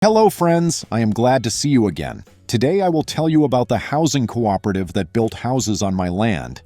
Hello friends, I am glad to see you again. Today I will tell you about the housing cooperative that built houses on my land.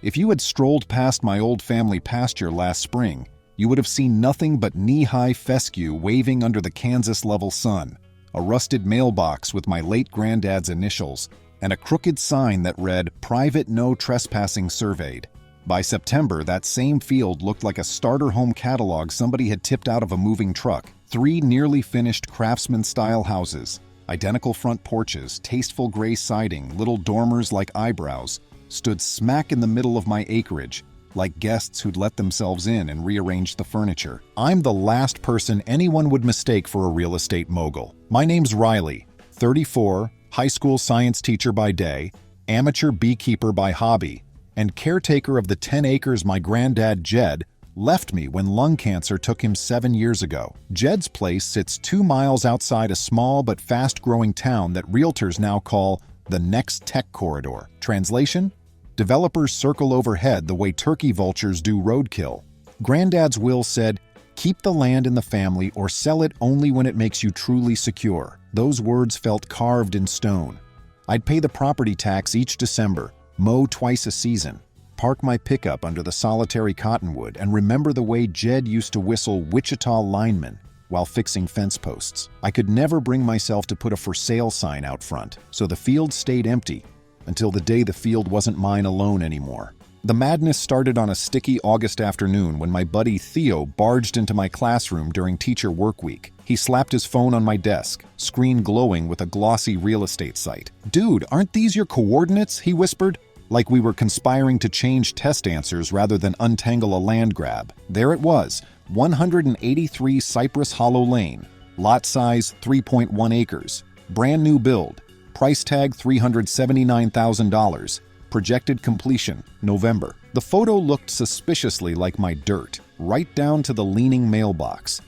If you had strolled past my old family pasture last spring, you would have seen nothing but knee-high fescue waving under the Kansas-level sun, a rusted mailbox with my late granddad's initials, and a crooked sign that read, "Private No Trespassing Surveyed." By September, that same field looked like a starter home catalog somebody had tipped out of a moving truck. 3 nearly finished craftsman-style houses, identical front porches, tasteful gray siding, little dormers like eyebrows, stood smack in the middle of my acreage, like guests who'd let themselves in and rearranged the furniture. I'm the last person anyone would mistake for a real estate mogul. My name's Riley, 34, high school science teacher by day, amateur beekeeper by hobby, and caretaker of the 10 acres my granddad Jed left me when lung cancer took him 7 years ago. Jed's place sits 2 miles outside a small but fast-growing town that realtors now call the next tech corridor. Translation? Developers circle overhead the way turkey vultures do roadkill. Granddad's will said, "Keep the land in the family or sell it only when it makes you truly secure." Those words felt carved in stone. I'd pay the property tax each December, mow twice a season, park my pickup under the solitary cottonwood, and remember the way Jed used to whistle Wichita lineman while fixing fence posts. I could never bring myself to put a for sale sign out front, so the field stayed empty until the day the field wasn't mine alone anymore. The madness started on a sticky August afternoon when my buddy Theo barged into my classroom during teacher work week. He slapped his phone on my desk, screen glowing with a glossy real estate site. "Dude, aren't these your coordinates?" he whispered, like we were conspiring to change test answers rather than untangle a land grab. There it was, 183 Cypress Hollow Lane, lot size 3.1 acres, brand new build, price tag $379,000, projected completion, November. The photo looked suspiciously like my dirt, right down to the leaning mailbox.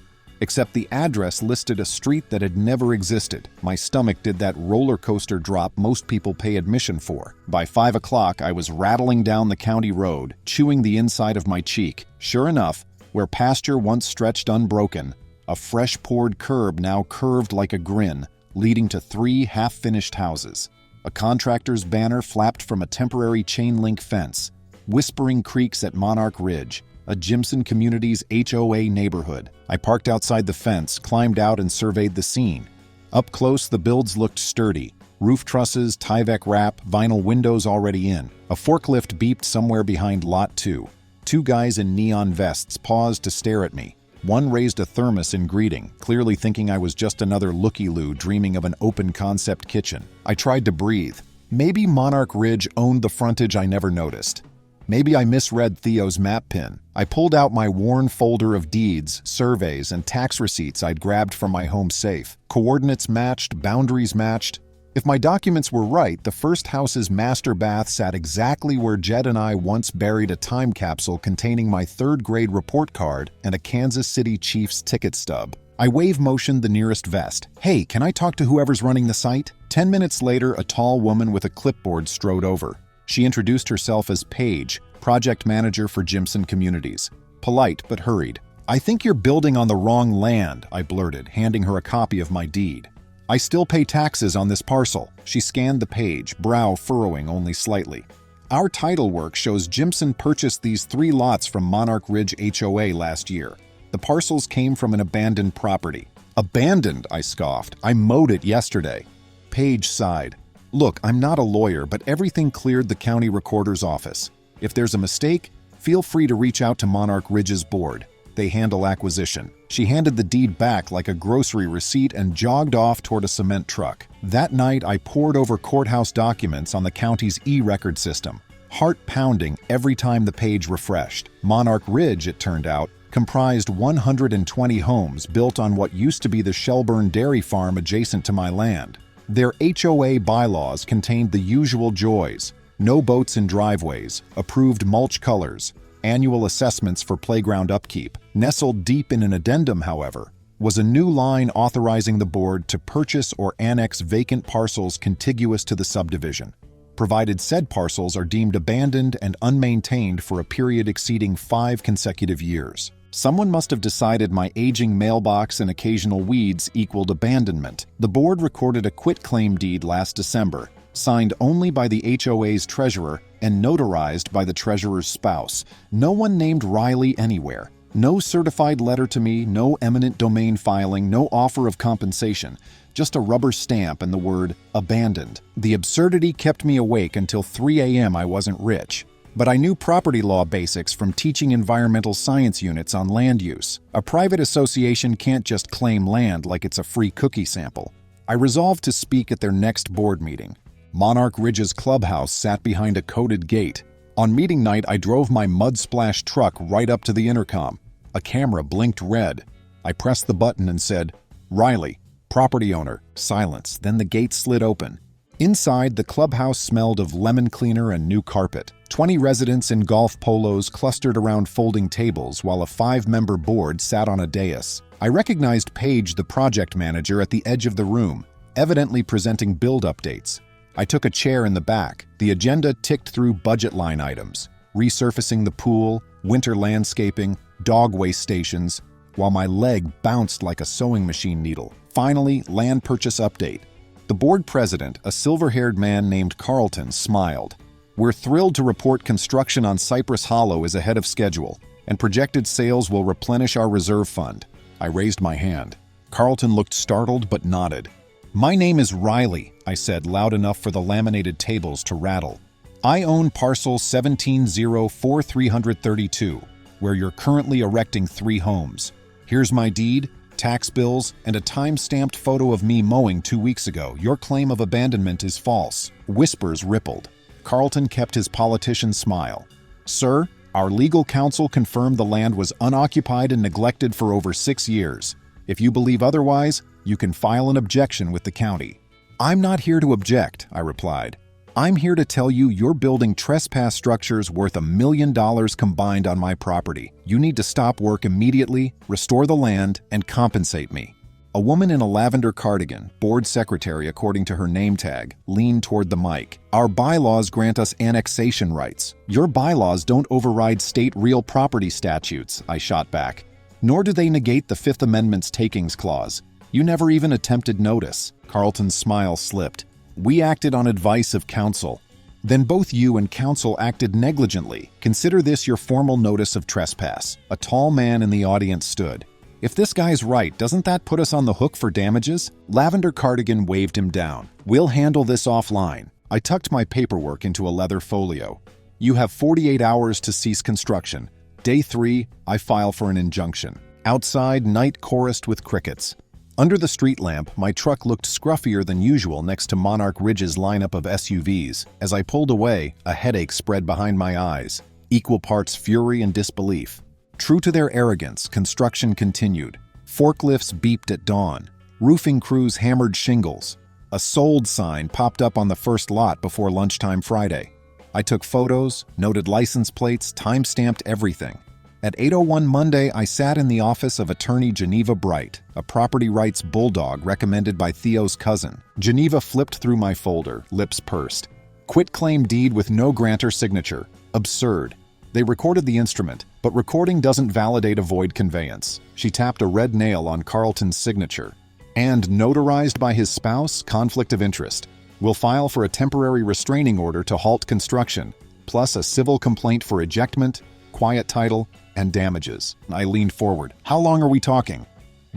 Except the address listed a street that had never existed. My stomach did that roller coaster drop most people pay admission for. By 5 o'clock, I was rattling down the county road, chewing the inside of my cheek. Sure enough, where pasture once stretched unbroken, a fresh-poured curb now curved like a grin, leading to 3 half-finished houses. A contractor's banner flapped from a temporary chain-link fence. Whispering Creeks at Monarch Ridge, a Jimson Communities HOA neighborhood. I parked outside the fence, climbed out, and surveyed the scene. Up close, the builds looked sturdy. Roof trusses, Tyvek wrap, vinyl windows already in. A forklift beeped somewhere behind Lot 2. 2 guys in neon vests paused to stare at me. One raised a thermos in greeting, clearly thinking I was just another looky-loo dreaming of an open-concept kitchen. I tried to breathe. Maybe Monarch Ridge owned the frontage I never noticed. Maybe I misread Theo's map pin. I pulled out my worn folder of deeds, surveys, and tax receipts I'd grabbed from my home safe. Coordinates matched, boundaries matched. If my documents were right, the first house's master bath sat exactly where Jed and I once buried a time capsule containing my 3rd grade report card and a Kansas City Chiefs ticket stub. I wave-motioned the nearest vest. "Hey, can I talk to whoever's running the site?" 10 minutes later, a tall woman with a clipboard strode over. She introduced herself as Paige, project manager for Jimson Communities. Polite but hurried. "I think you're building on the wrong land," I blurted, handing her a copy of my deed. "I still pay taxes on this parcel." She scanned the page, brow furrowing only slightly. "Our title work shows Jimson purchased these 3 lots from Monarch Ridge HOA last year. The parcels came from an abandoned property." "Abandoned?" I scoffed. "I mowed it yesterday." Paige sighed. "Look, I'm not a lawyer, but everything cleared the county recorder's office. If there's a mistake, feel free to reach out to Monarch Ridge's board. They handle acquisition." She handed the deed back like a grocery receipt and jogged off toward a cement truck. That night, I pored over courthouse documents on the county's e-record system, heart pounding every time the page refreshed. Monarch Ridge, it turned out, comprised 120 homes built on what used to be the Shelburne dairy farm adjacent to my land. Their HOA bylaws contained the usual joys: no boats in driveways, approved mulch colors, annual assessments for playground upkeep. Nestled deep in an addendum, however, was a new line authorizing the board to purchase or annex vacant parcels contiguous to the subdivision, provided said parcels are deemed abandoned and unmaintained for a period exceeding 5 consecutive years. Someone must have decided my aging mailbox and occasional weeds equaled abandonment. The board recorded a quitclaim deed last December, signed only by the HOA's treasurer and notarized by the treasurer's spouse. No one named Riley anywhere. No certified letter to me, no eminent domain filing, no offer of compensation. Just a rubber stamp and the word abandoned. The absurdity kept me awake until 3 a.m. I wasn't rich. But I knew property law basics from teaching environmental science units on land use. A private association can't just claim land like it's a free cookie sample. I resolved to speak at their next board meeting. Monarch Ridge's clubhouse sat behind a coded gate. On meeting night, I drove my mud-splashed truck right up to the intercom. A camera blinked red. I pressed the button and said, "Riley, property owner." Silence. Then the gate slid open. Inside, the clubhouse smelled of lemon cleaner and new carpet. 20 residents in golf polos clustered around folding tables while a 5-member board sat on a dais. I recognized Paige, the project manager, at the edge of the room, evidently presenting build updates. I took a chair in the back. The agenda ticked through budget line items, resurfacing the pool, winter landscaping, dog waste stations, while my leg bounced like a sewing machine needle. Finally, land purchase update. The board president, a silver-haired man named Carlton, smiled. "We're thrilled to report construction on Cypress Hollow is ahead of schedule, and projected sales will replenish our reserve fund." I raised my hand. Carlton looked startled but nodded. "My name is Riley," I said loud enough for the laminated tables to rattle. "I own parcel 1704-332, where you're currently erecting 3 homes. Here's my deed, tax bills, and a time-stamped photo of me mowing 2 weeks ago. Your claim of abandonment is false." Whispers rippled. Carlton kept his politician smile. "Sir, our legal counsel confirmed the land was unoccupied and neglected for over 6 years. If you believe otherwise, you can file an objection with the county." "I'm not here to object," I replied. "I'm here to tell you you're building trespass structures worth $1 million combined on my property. You need to stop work immediately, restore the land, and compensate me." A woman in a lavender cardigan, board secretary according to her name tag, leaned toward the mic. "Our bylaws grant us annexation rights. Your bylaws don't override state real property statutes," I shot back. "Nor do they negate the Fifth Amendment's takings clause. You never even attempted notice." Carlton's smile slipped. "We acted on advice of counsel." "Then both you and counsel acted negligently. Consider this your formal notice of trespass." A tall man in the audience stood. "If this guy's right, doesn't that put us on the hook for damages?" Lavender Cardigan waved him down. "We'll handle this offline." I tucked my paperwork into a leather folio. "You have 48 hours to cease construction. Day 3, I file for an injunction." Outside, night chorused with crickets. Under the street lamp, my truck looked scruffier than usual next to Monarch Ridge's lineup of SUVs. As I pulled away, a headache spread behind my eyes, equal parts fury and disbelief. True to their arrogance, construction continued. Forklifts beeped at dawn. Roofing crews hammered shingles. A sold sign popped up on the first lot before lunchtime Friday. I took photos, noted license plates, time-stamped everything. At 8:01 Monday, I sat in the office of attorney Geneva Bright, a property rights bulldog recommended by Theo's cousin. Geneva flipped through my folder, lips pursed. "Quitclaim deed with no grantor signature. Absurd. They recorded the instrument, but recording doesn't validate a void conveyance." She tapped a red nail on Carlton's signature. "And notarized by his spouse, conflict of interest. We'll file for a temporary restraining order to halt construction, plus a civil complaint for ejectment, quiet title, and damages." I leaned forward. "How long are we talking?"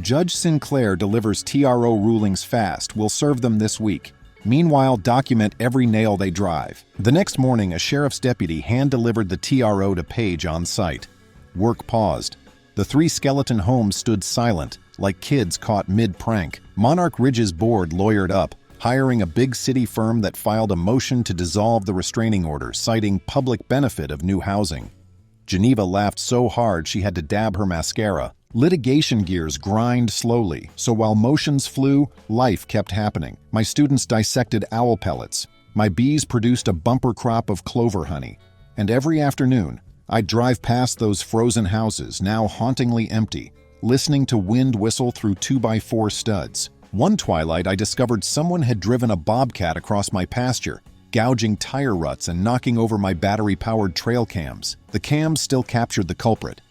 "Judge Sinclair delivers TRO rulings fast. We'll serve them this week. Meanwhile, document every nail they drive." The next morning, a sheriff's deputy hand-delivered the TRO to Paige on site. Work paused. The 3 skeleton homes stood silent, like kids caught mid-prank. Monarch Ridge's board lawyered up, hiring a big city firm that filed a motion to dissolve the restraining order, citing public benefit of new housing. Geneva laughed so hard she had to dab her mascara. Litigation gears grind slowly, so while motions flew, life kept happening. My students dissected owl pellets. My bees produced a bumper crop of clover honey. And every afternoon, I'd drive past those frozen houses, now hauntingly empty, listening to wind whistle through 2x4 studs. One twilight, I discovered someone had driven a bobcat across my pasture, gouging tire ruts and knocking over my battery-powered trail cams. The cams still captured the culprit.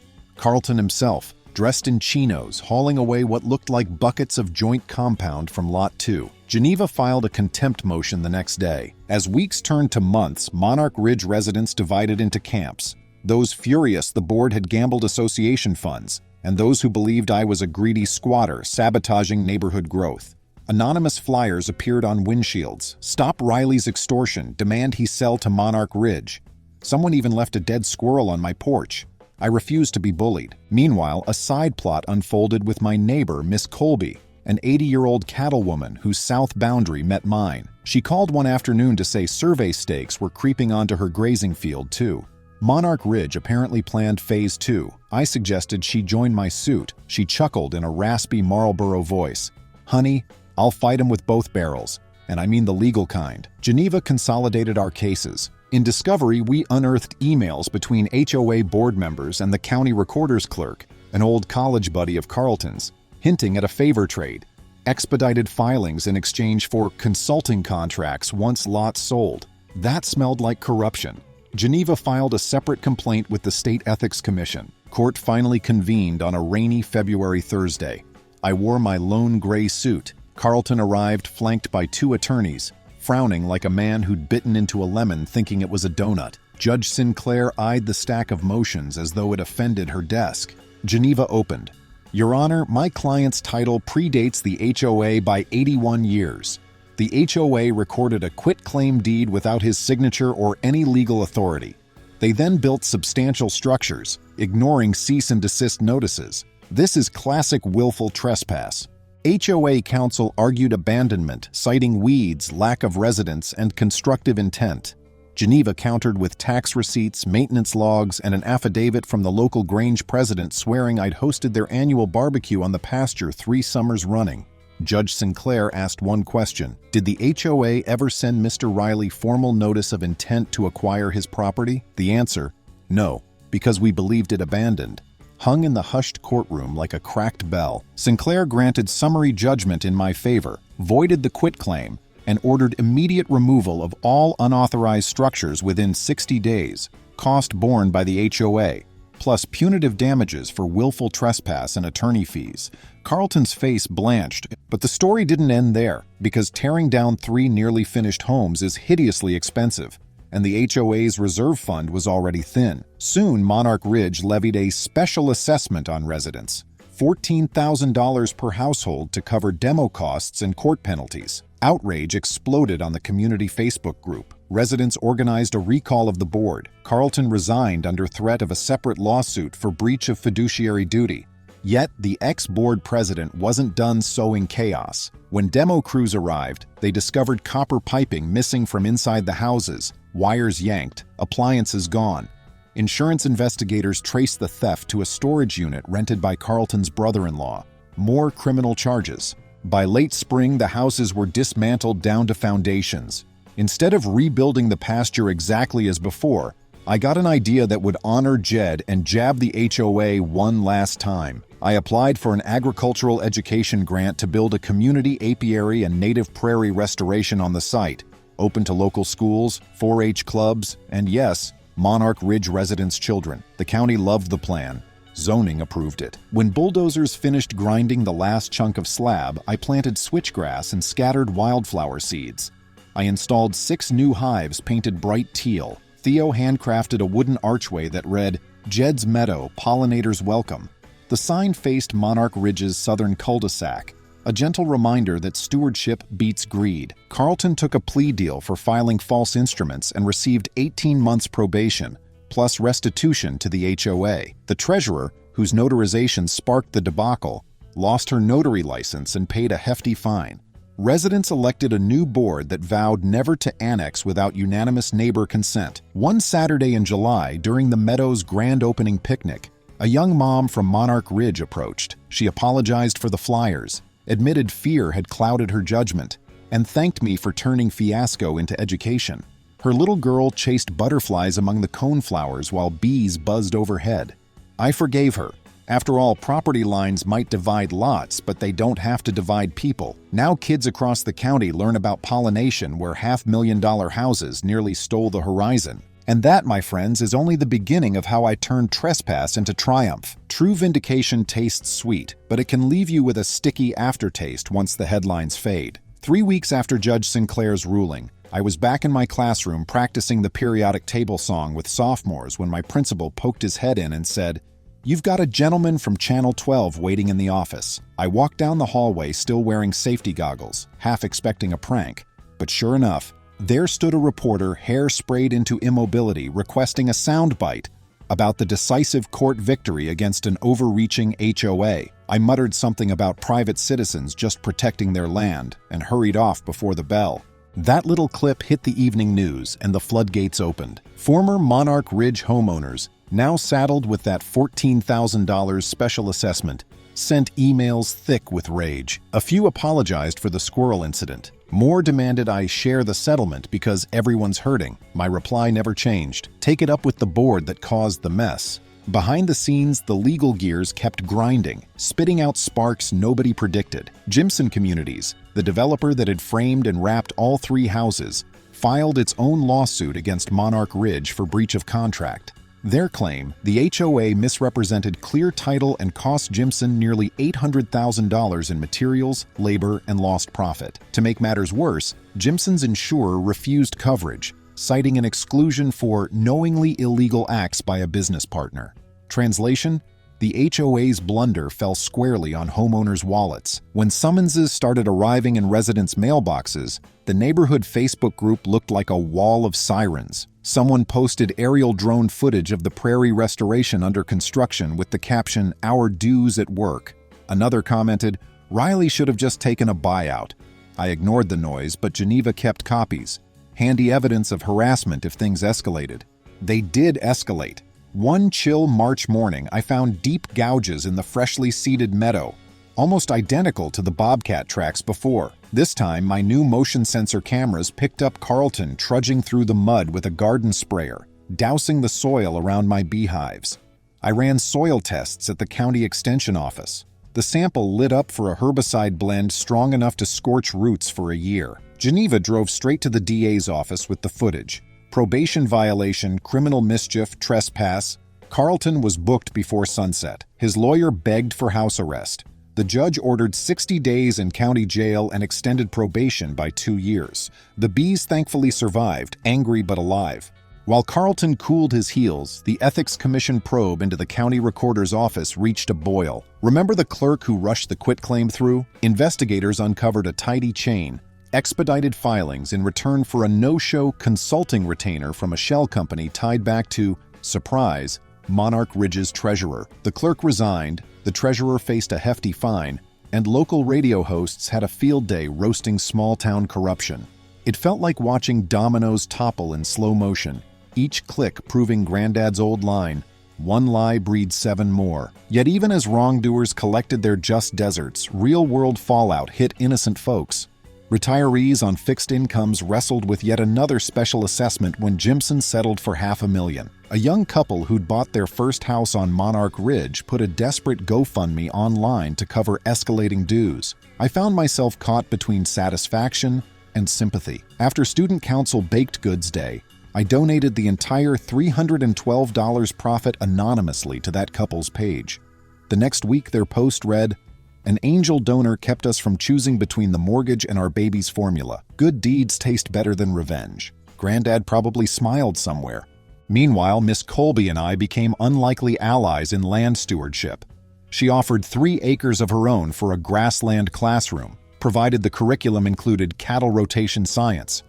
Carlton himself, dressed in chinos, hauling away what looked like buckets of joint compound from Lot 2. Geneva filed a contempt motion the next day. As weeks turned to months, Monarch Ridge residents divided into camps. Those furious the board had gambled association funds, and those who believed I was a greedy squatter sabotaging neighborhood growth. Anonymous flyers appeared on windshields. Stop Riley's extortion, demand he sell to Monarch Ridge. Someone even left a dead squirrel on my porch. I refused to be bullied. Meanwhile, a side plot unfolded with my neighbor, Miss Colby, an 80-year-old cattlewoman whose south boundary met mine. She called one afternoon to say survey stakes were creeping onto her grazing field, too. Monarch Ridge apparently planned Phase 2. I suggested she join my suit. She chuckled in a raspy Marlboro voice. "Honey, I'll fight him with both barrels, and I mean the legal kind." Geneva consolidated our cases. In discovery, we unearthed emails between HOA board members and the county recorder's clerk, an old college buddy of Carlton's, hinting at a favor trade. Expedited filings in exchange for consulting contracts once lots sold. That smelled like corruption. Geneva filed a separate complaint with the State Ethics Commission. Court finally convened on a rainy February Thursday. I wore my lone gray suit. Carlton arrived flanked by 2 attorneys, frowning like a man who'd bitten into a lemon thinking it was a donut. Judge Sinclair eyed the stack of motions as though it offended her desk. Geneva opened. "Your Honor, my client's title predates the HOA by 81 years. The HOA recorded a quitclaim deed without his signature or any legal authority. They then built substantial structures, ignoring cease and desist notices. This is classic willful trespass." HOA counsel argued abandonment, citing weeds, lack of residence, and constructive intent. Geneva countered with tax receipts, maintenance logs, and an affidavit from the local Grange president swearing I'd hosted their annual barbecue on the pasture 3 summers running. Judge Sinclair asked one question. Did the HOA ever send Mr. Riley formal notice of intent to acquire his property? The answer, no, because we believed it abandoned. Hung in the hushed courtroom like a cracked bell, Sinclair granted summary judgment in my favor, voided the quitclaim, and ordered immediate removal of all unauthorized structures within 60 days, cost borne by the HOA, plus punitive damages for willful trespass and attorney fees. Carlton's face blanched, but the story didn't end there, because tearing down 3 nearly finished homes is hideously expensive, and the HOA's reserve fund was already thin. Soon, Monarch Ridge levied a special assessment on residents, $14,000 per household to cover demo costs and court penalties. Outrage exploded on the community Facebook group. Residents organized a recall of the board. Carlton resigned under threat of a separate lawsuit for breach of fiduciary duty. Yet, the ex-board president wasn't done sowing chaos. When demo crews arrived, they discovered copper piping missing from inside the houses, wires yanked, appliances gone. Insurance investigators traced the theft to a storage unit rented by Carlton's brother-in-law. More criminal charges. By late spring, the houses were dismantled down to foundations. Instead of rebuilding the pasture exactly as before, I got an idea that would honor Jed and jab the HOA one last time. I applied for an agricultural education grant to build a community apiary and native prairie restoration on the site, open to local schools, 4-H clubs, and yes, Monarch Ridge residents' children. The county loved the plan. Zoning approved it. When bulldozers finished grinding the last chunk of slab, I planted switchgrass and scattered wildflower seeds. I installed 6 new hives painted bright teal. Theo handcrafted a wooden archway that read, "Jed's Meadow, Pollinators Welcome." The sign faced Monarch Ridge's southern cul-de-sac, a gentle reminder that stewardship beats greed. Carlton took a plea deal for filing false instruments and received 18 months probation, plus restitution to the HOA. The treasurer, whose notarization sparked the debacle, lost her notary license and paid a hefty fine. Residents elected a new board that vowed never to annex without unanimous neighbor consent. One Saturday in July, during the Meadow's grand opening picnic, a young mom from Monarch Ridge approached. She apologized for the flyers, admitted fear had clouded her judgment, and thanked me for turning fiasco into education. Her little girl chased butterflies among the coneflowers while bees buzzed overhead. I forgave her. After all, property lines might divide lots, but they don't have to divide people. Now kids across the county learn about pollination where $500,000 houses nearly stole the horizon. And that, my friends, is only the beginning of how I turned trespass into triumph. True vindication tastes sweet, but it can leave you with a sticky aftertaste once the headlines fade. 3 weeks after Judge Sinclair's ruling, I was back in my classroom practicing the periodic table song with sophomores when my principal poked his head in and said, "You've got a gentleman from Channel 12 waiting in the office." I walked down the hallway still wearing safety goggles, half expecting a prank. But sure enough, there stood a reporter, hair sprayed into immobility, requesting a soundbite about the decisive court victory against an overreaching HOA. I muttered something about private citizens just protecting their land and hurried off before the bell. That little clip hit the evening news and the floodgates opened. Former Monarch Ridge homeowners, now saddled with that $14,000 special assessment, sent emails thick with rage. A few apologized for the squirrel incident. More demanded I share the settlement because everyone's hurting. My reply never changed. Take it up with the board that caused the mess. Behind the scenes, the legal gears kept grinding, spitting out sparks nobody predicted. Jimson Communities, the developer that had framed and wrapped all 3 houses, filed its own lawsuit against Monarch Ridge for breach of contract. Their claim, the HOA misrepresented clear title and cost Jimson nearly $800,000 in materials, labor, and lost profit. To make matters worse, Jimson's insurer refused coverage, citing an exclusion for knowingly illegal acts by a business partner. Translation: the HOA's blunder fell squarely on homeowners' wallets. When summonses started arriving in residents' mailboxes, the neighborhood Facebook group looked like a wall of sirens. Someone posted aerial drone footage of the prairie restoration under construction with the caption, "Our dues at work." Another commented, "Riley should have just taken a buyout." I ignored the noise, but Geneva kept copies. Handy evidence of harassment if things escalated. They did escalate. One chill March morning, I found deep gouges in the freshly seeded meadow, almost identical to the bobcat tracks before. This time, my new motion sensor cameras picked up Carlton trudging through the mud with a garden sprayer, dousing the soil around my beehives. I ran soil tests at the county extension office. The sample lit up for a herbicide blend strong enough to scorch roots for a year. Geneva drove straight to the DA's office with the footage. Probation violation, criminal mischief, trespass. Carlton was booked before sunset. His lawyer begged for house arrest. The judge ordered 60 days in county jail and extended probation by 2 years. The bees thankfully survived, angry but alive. While Carlton cooled his heels, the Ethics Commission probe into the county recorder's office reached a boil. Remember the clerk who rushed the quitclaim through? Investigators uncovered a tidy chain, expedited filings in return for a no-show consulting retainer from a shell company tied back to, surprise, Monarch Ridge's treasurer. The clerk resigned, the treasurer faced a hefty fine, and local radio hosts had a field day roasting small-town corruption. It felt like watching dominoes topple in slow motion, each click proving Granddad's old line, "One lie breeds 7 more." Yet even as wrongdoers collected their just deserts, real-world fallout hit innocent folks. Retirees on fixed incomes wrestled with yet another special assessment when Jimson settled for $500,000. A young couple who'd bought their first house on Monarch Ridge put a desperate GoFundMe online to cover escalating dues. I found myself caught between satisfaction and sympathy. After Student Council Baked Goods Day, I donated the entire $312 profit anonymously to that couple's page. The next week, their post read, "An angel donor kept us from choosing between the mortgage and our baby's formula. Good deeds taste better than revenge." Granddad probably smiled somewhere. Meanwhile, Miss Colby and I became unlikely allies in land stewardship. She offered 3 acres of her own for a grassland classroom, provided the curriculum included cattle rotation science.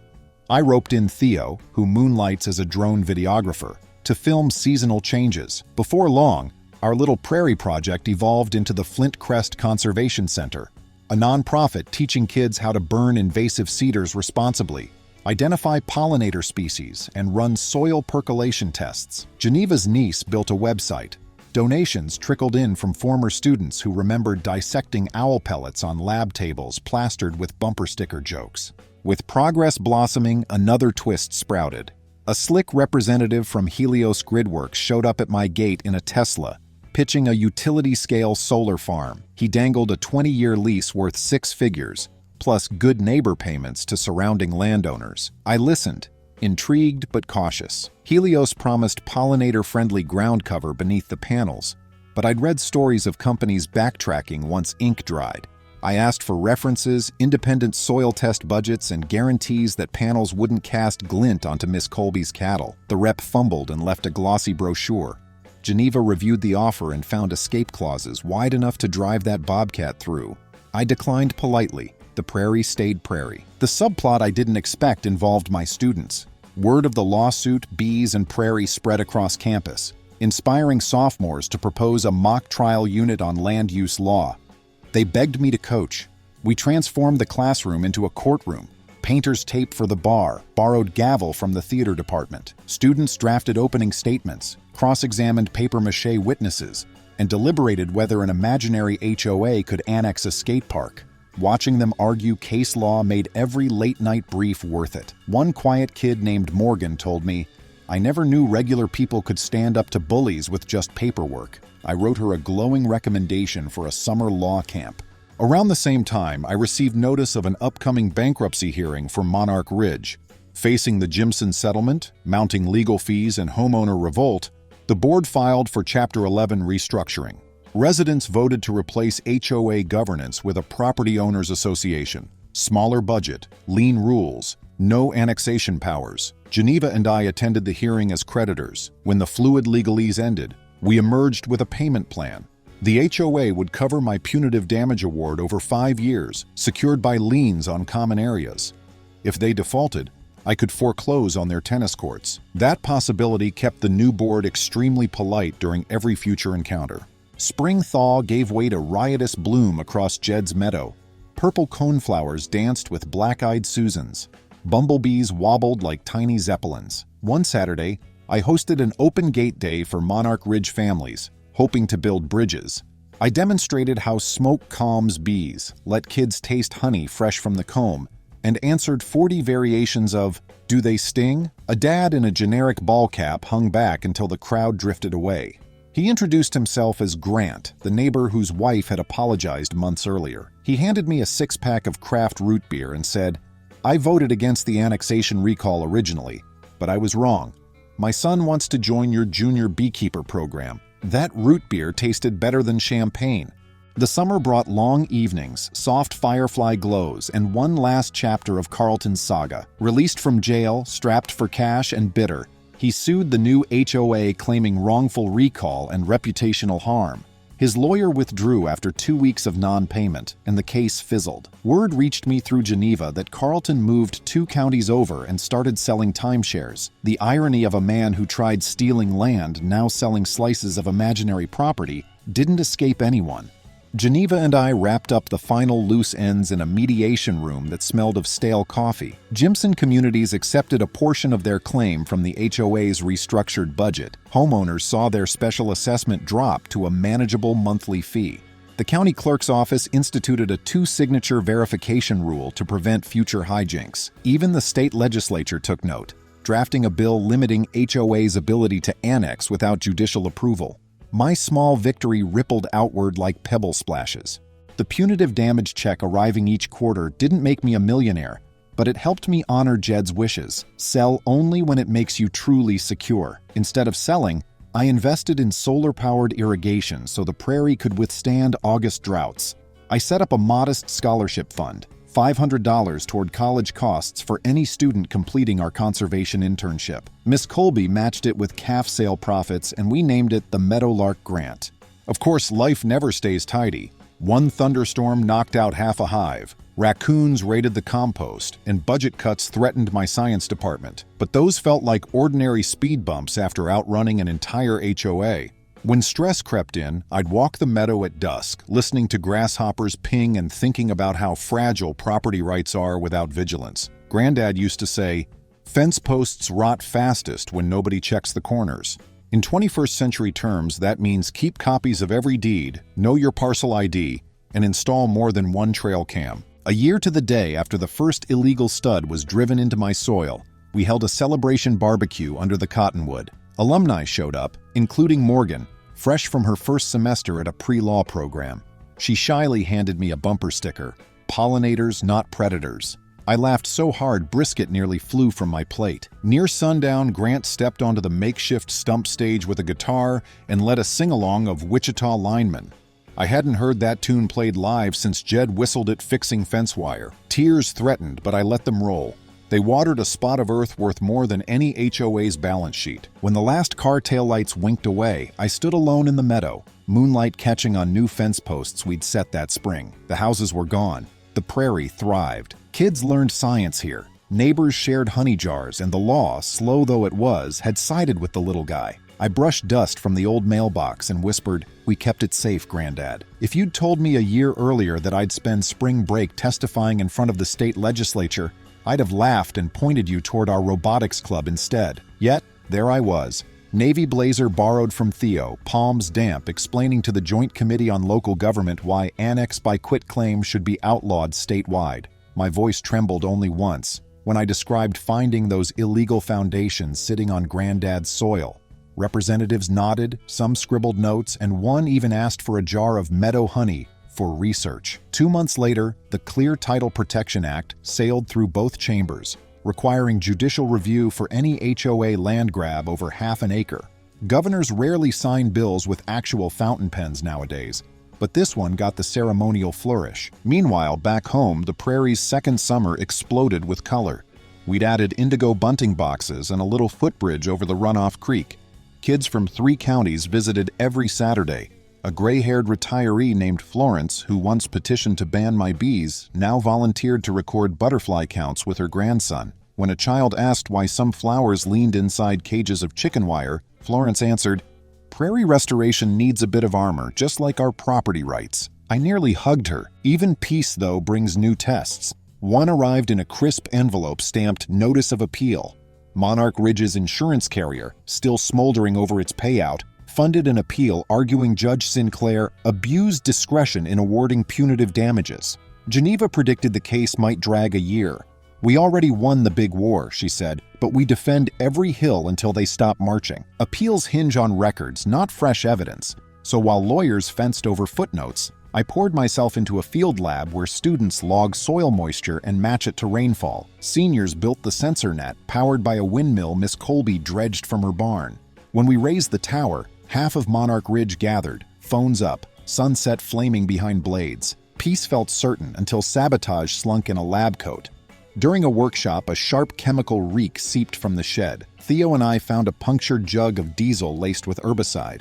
I roped in Theo, who moonlights as a drone videographer, to film seasonal changes. Before long, our little prairie project evolved into the Flint Crest Conservation Center, a nonprofit teaching kids how to burn invasive cedars responsibly, identify pollinator species, and run soil percolation tests. Geneva's niece built a website. Donations trickled in from former students who remembered dissecting owl pellets on lab tables plastered with bumper sticker jokes. With progress blossoming, another twist sprouted. A slick representative from Helios Gridworks showed up at my gate in a Tesla, pitching a utility-scale solar farm. He dangled a 20-year lease worth 6 figures, plus good neighbor payments to surrounding landowners. I listened, Intrigued but cautious. Helios promised pollinator-friendly ground cover beneath the panels, but I'd read stories of companies backtracking once ink dried. I asked for references, independent soil test budgets, and guarantees that panels wouldn't cast glint onto Miss Colby's cattle. The rep fumbled and left a glossy brochure. Geneva reviewed the offer and found escape clauses wide enough to drive that bobcat through. I declined politely. The prairie stayed prairie. The subplot I didn't expect involved my students. Word of the lawsuit, bees, and prairie spread across campus, inspiring sophomores to propose a mock trial unit on land use law. They begged me to coach. We transformed the classroom into a courtroom. Painter's tape for the bar, borrowed gavel from the theater department. Students drafted opening statements, cross-examined papier-mâché witnesses, and deliberated whether an imaginary HOA could annex a skate park. Watching them argue case law made every late-night brief worth it. One quiet kid named Morgan told me, "I never knew regular people could stand up to bullies with just paperwork." I wrote her a glowing recommendation for a summer law camp. Around the same time, I received notice of an upcoming bankruptcy hearing for Monarch Ridge. Facing the Jimson settlement, mounting legal fees, and homeowner revolt, the board filed for Chapter 11 restructuring. Residents voted to replace HOA governance with a property owners association. Smaller budget, lean rules, no annexation powers. Geneva and I attended the hearing as creditors. When the fluid legalese ended, we emerged with a payment plan. The HOA would cover my punitive damage award over 5 years, secured by liens on common areas. If they defaulted, I could foreclose on their tennis courts. That possibility kept the new board extremely polite during every future encounter. Spring thaw gave way to riotous bloom across Jed's Meadow. Purple coneflowers danced with black-eyed Susans. Bumblebees wobbled like tiny zeppelins. One Saturday, I hosted an open gate day for Monarch Ridge families, hoping to build bridges. I demonstrated how smoke calms bees, let kids taste honey fresh from the comb, and answered 40 variations of, "Do they sting?" A dad in a generic ball cap hung back until the crowd drifted away. He introduced himself as Grant, the neighbor whose wife had apologized months earlier. He handed me a 6-pack of craft root beer and said, "I voted against the annexation recall originally, but I was wrong. My son wants to join your junior beekeeper program." That root beer tasted better than champagne. The summer brought long evenings, soft firefly glows, and one last chapter of Carlton's saga. Released from jail, strapped for cash, and bitter, he sued the new HOA claiming wrongful recall and reputational harm. His lawyer withdrew after 2 weeks of non-payment, and the case fizzled. Word reached me through Geneva that Carlton moved 2 counties over and started selling timeshares. The irony of a man who tried stealing land now selling slices of imaginary property didn't escape anyone. Geneva and I wrapped up the final loose ends in a mediation room that smelled of stale coffee. Jimson communities accepted a portion of their claim from the HOA's restructured budget. Homeowners saw their special assessment drop to a manageable monthly fee. The county clerk's office instituted a 2-signature verification rule to prevent future hijinks. Even the state legislature took note, drafting a bill limiting HOA's ability to annex without judicial approval. My small victory rippled outward like pebble splashes. The punitive damage check arriving each quarter didn't make me a millionaire, but it helped me honor Jed's wishes. Sell only when it makes you truly secure. Instead of selling, I invested in solar-powered irrigation so the prairie could withstand August droughts. I set up a modest scholarship fund, $500 toward college costs for any student completing our conservation internship. Miss Colby matched it with calf sale profits, and we named it the Meadowlark Grant. Of course, life never stays tidy. One thunderstorm knocked out half a hive. Raccoons raided the compost, and budget cuts threatened my science department. But those felt like ordinary speed bumps after outrunning an entire HOA. When stress crept in, I'd walk the meadow at dusk, listening to grasshoppers ping and thinking about how fragile property rights are without vigilance. Granddad used to say, "Fence posts rot fastest when nobody checks the corners." In 21st century terms, that means keep copies of every deed, know your parcel ID, and install more than one trail cam. A year to the day after the first illegal stud was driven into my soil, we held a celebration barbecue under the cottonwood. Alumni showed up, including Morgan, fresh from her first semester at a pre-law program. She shyly handed me a bumper sticker, "Pollinators, not predators." I laughed so hard brisket nearly flew from my plate. Near sundown, Grant stepped onto the makeshift stump stage with a guitar and led a sing-along of Wichita Lineman. I hadn't heard that tune played live since Jed whistled it fixing fence wire. Tears threatened, but I let them roll. They watered a spot of earth worth more than any HOA's balance sheet. When the last car taillights winked away, I stood alone in the meadow, moonlight catching on new fence posts we'd set that spring. The houses were gone. The prairie thrived. Kids learned science here. Neighbors shared honey jars, and the law, slow though it was, had sided with the little guy. I brushed dust from the old mailbox and whispered, "We kept it safe, Granddad." If you'd told me a year earlier that I'd spend spring break testifying in front of the state legislature, I'd have laughed and pointed you toward our robotics club instead. Yet, there I was. Navy blazer borrowed from Theo, palms damp, explaining to the Joint Committee on Local Government why annex by quitclaim should be outlawed statewide. My voice trembled only once, when I described finding those illegal foundations sitting on Granddad's soil. Representatives nodded, some scribbled notes, and one even asked for a jar of Meadow honey for research. 2 months later, the Clear Title Protection Act sailed through both chambers, requiring judicial review for any HOA land grab over half an acre. Governors rarely sign bills with actual fountain pens nowadays, but this one got the ceremonial flourish. Meanwhile, back home, the prairie's second summer exploded with color. We'd added indigo bunting boxes and a little footbridge over the runoff creek. Kids from 3 counties visited every Saturday. A gray-haired retiree named Florence, who once petitioned to ban my bees, now volunteered to record butterfly counts with her grandson. When a child asked why some flowers leaned inside cages of chicken wire, Florence answered, "Prairie restoration needs a bit of armor, just like our property rights." I nearly hugged her. Even peace, though, brings new tests. One arrived in a crisp envelope stamped Notice of Appeal. Monarch Ridge's insurance carrier, still smoldering over its payout, funded an appeal arguing Judge Sinclair abused discretion in awarding punitive damages. Geneva predicted the case might drag a year. "We already won the big war," she said, "but we defend every hill until they stop marching." Appeals hinge on records, not fresh evidence. So while lawyers fenced over footnotes, I poured myself into a field lab where students log soil moisture and match it to rainfall. Seniors built the sensor net, powered by a windmill Miss Colby dredged from her barn. When we raised the tower, half of Monarch Ridge gathered, phones up, sunset flaming behind blades. Peace felt certain until sabotage slunk in a lab coat. During a workshop, a sharp chemical reek seeped from the shed. Theo and I found a punctured jug of diesel laced with herbicide.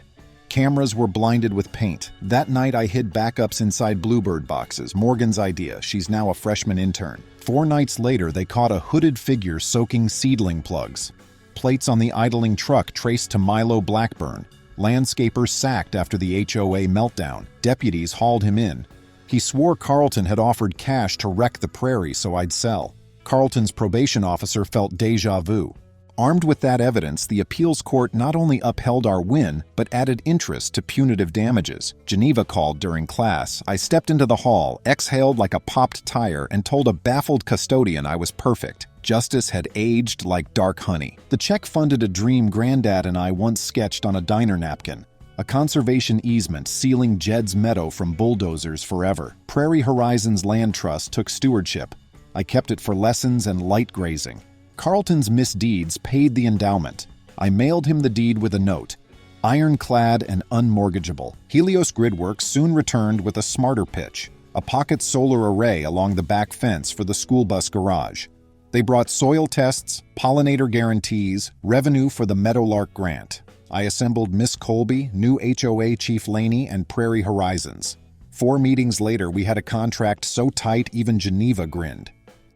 Cameras were blinded with paint. That night I hid backups inside Bluebird boxes, Morgan's idea. She's now a freshman intern. 4 nights later, they caught a hooded figure soaking seedling plugs. Plates on the idling truck traced to Milo Blackburn. Landscapers sacked after the HOA meltdown. Deputies hauled him in. He swore Carlton had offered cash to wreck the prairie so I'd sell. Carlton's probation officer felt déjà vu. Armed with that evidence, the appeals court not only upheld our win, but added interest to punitive damages. Geneva called during class. I stepped into the hall, exhaled like a popped tire, and told a baffled custodian I was perfect. Justice had aged like dark honey. The check funded a dream Granddad and I once sketched on a diner napkin. A conservation easement sealing Jed's Meadow from bulldozers forever. Prairie Horizons Land Trust took stewardship. I kept it for lessons and light grazing. Carlton's misdeeds paid the endowment. I mailed him the deed with a note. Ironclad and unmortgageable. Helios Gridworks soon returned with a smarter pitch. A pocket solar array along the back fence for the school bus garage. They brought soil tests, pollinator guarantees, revenue for the Meadowlark grant. I assembled Miss Colby, new HOA Chief Laney, and Prairie Horizons. 4 meetings later, we had a contract so tight even Geneva grinned.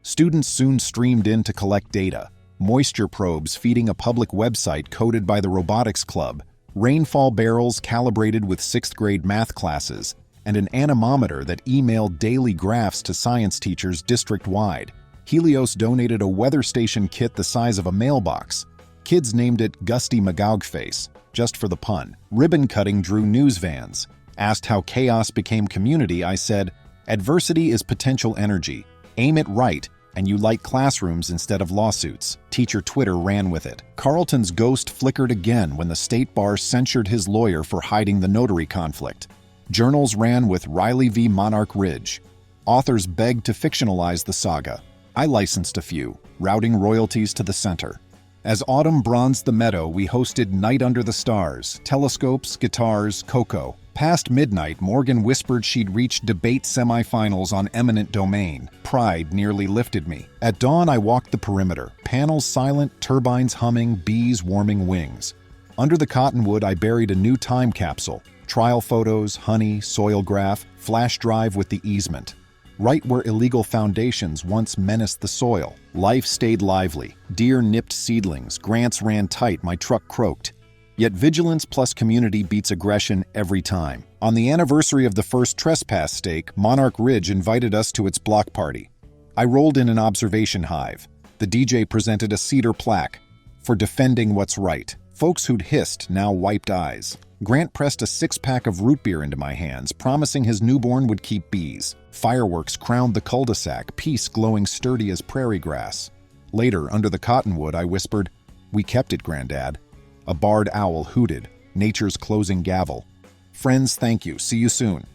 Students soon streamed in to collect data. Moisture probes feeding a public website coded by the robotics club. Rainfall barrels calibrated with 6th grade math classes. And an anemometer that emailed daily graphs to science teachers district-wide. Helios donated a weather station kit the size of a mailbox. Kids named it Gusty McGougface, just for the pun. Ribbon cutting drew news vans. Asked how chaos became community, I said, "Adversity is potential energy. Aim it right, and you light classrooms instead of lawsuits." Teacher Twitter ran with it. Carlton's ghost flickered again when the state bar censured his lawyer for hiding the notary conflict. Journals ran with Riley v. Monarch Ridge. Authors begged to fictionalize the saga. I licensed a few, routing royalties to the center. As autumn bronzed the meadow, we hosted Night Under the Stars, telescopes, guitars, cocoa. Past midnight, Morgan whispered she'd reached debate semifinals on eminent domain. Pride nearly lifted me. At dawn, I walked the perimeter, panels silent, turbines humming, bees warming wings. Under the cottonwood, I buried a new time capsule. Trial photos, honey, soil graph, flash drive with the easement. Right where illegal foundations once menaced the soil, life stayed lively. Deer nipped seedlings, grants ran tight, my truck croaked. Yet vigilance plus community beats aggression every time. On the anniversary of the first trespass stake, Monarch Ridge invited us to its block party. I rolled in an observation hive. The DJ presented a cedar plaque for defending what's right. Folks who'd hissed now wiped eyes. Grant pressed a six-pack of root beer into my hands, promising his newborn would keep bees. Fireworks crowned the cul-de-sac, peace glowing sturdy as prairie grass. Later, under the cottonwood, I whispered, "We kept it, Granddad." A barred owl hooted, nature's closing gavel. Friends, thank you. See you soon.